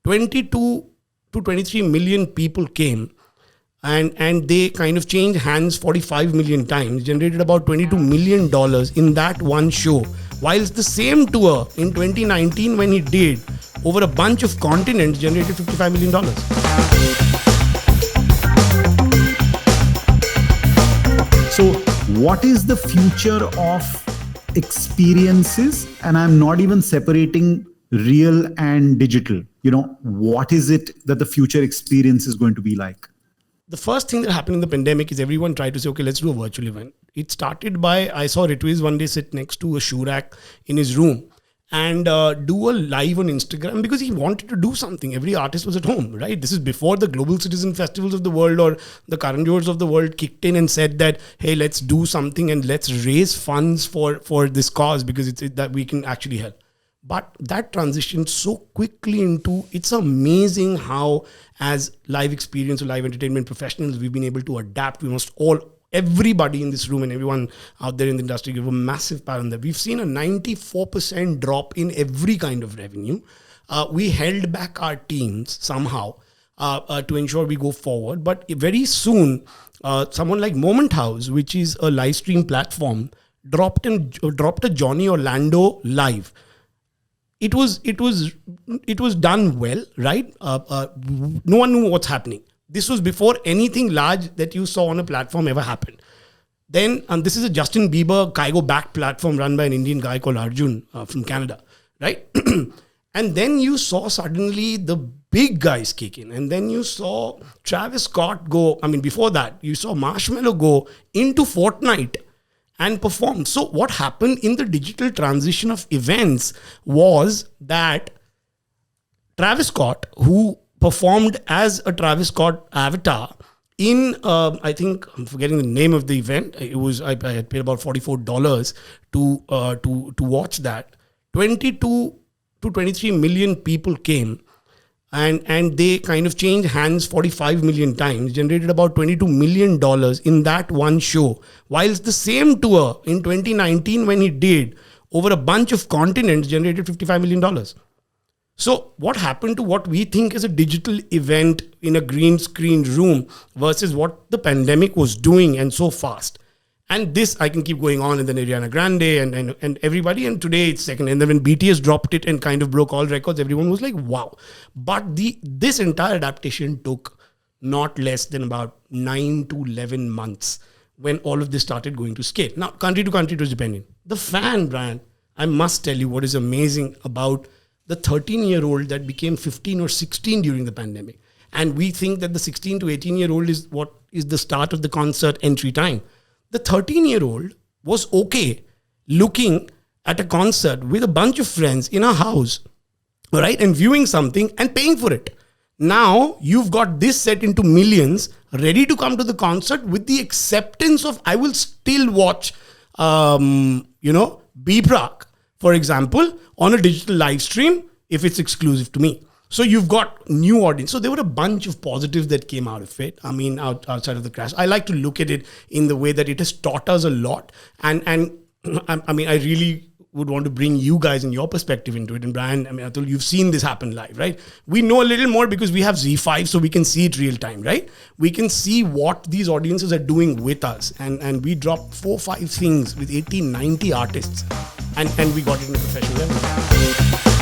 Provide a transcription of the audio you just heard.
22 to 23 million people came, and they kind of changed hands 45 million times, generated about $22 million in that one show. Whilst the same tour in 2019, when he did over a bunch of continents, generated $55 million. So what is the future of experiences? And I'm not even separating real and digital. What is it that the future experience is going to be like? The first thing that happened in the pandemic is everyone tried to say, okay, let's do a virtual event. It started by, I saw Ritwiz one day sit next to a shoe rack in his room and do a live on Instagram because he wanted to do something. Every artist was at home, right? This is before the global citizen festivals of the world or the Karan Johars of the world kicked in and said that, hey, let's do something and let's raise funds for this cause because it's that we can actually help. But that transitioned so quickly into, it's amazing how as live experience or live entertainment professionals, we've been able to adapt. We must everybody in this room and everyone out there in the industry give a massive pat on that. We've seen a 94% drop in every kind of revenue. We held back our teams somehow to ensure we go forward. But very soon, someone like Moment House, which is a live stream platform, dropped a Johnny Orlando live. It was done well, right? No one knew what's happening. This was before anything large that you saw on a platform ever happened. Then, this is a Justin Bieber Kygo backed platform run by an Indian guy called Arjun from Canada, right? And then you saw suddenly the big guys kick in. And then you saw Travis Scott go, before that, you saw Marshmello go into Fortnite and perform. So what happened in the digital transition of events was that Travis Scott, who performed as a Travis Scott avatar in, I think, I'm forgetting the name of the event. It was, I had paid about $44 to watch that. 22 to 23 million people came. And they kind of changed hands 45 million times, generated about $22 million in that one show. Whilst the same tour in 2019, when he did over a bunch of continents, generated $55 million. So what happened to what we think is a digital event in a green screen room versus what the pandemic was doing and so fast? And this, I can keep going on, and then Ariana Grande and everybody. And today it's second. And then when BTS dropped it and kind of broke all records, everyone was like, wow. But this entire adaptation took not less than about 9 to 11 months when all of this started going to scale. Now, country to country, it was depending. The fan brand, I must tell you what is amazing about the 13-year-old that became 15 or 16 during the pandemic. And we think that the 16 to 18-year-old is what is the start of the concert entry time. The 13-year-old was okay looking at a concert with a bunch of friends in a house, right, and viewing something and paying for it. Now you've got this set into millions ready to come to the concert with the acceptance of, I will still watch, B-Prak, for example, on a digital live stream if it's exclusive to me. So you've got new audience. So there were a bunch of positives that came out of it. Outside of the crash, I like to look at it in the way that it has taught us a lot. And I really would want to bring you guys and your perspective into it. And Brian, Atul, you've seen this happen live, right? We know a little more because we have Z5, so we can see it real time, right? We can see what these audiences are doing with us. And we dropped 4-5 things with 80, 90 artists. And we got it in a professional level.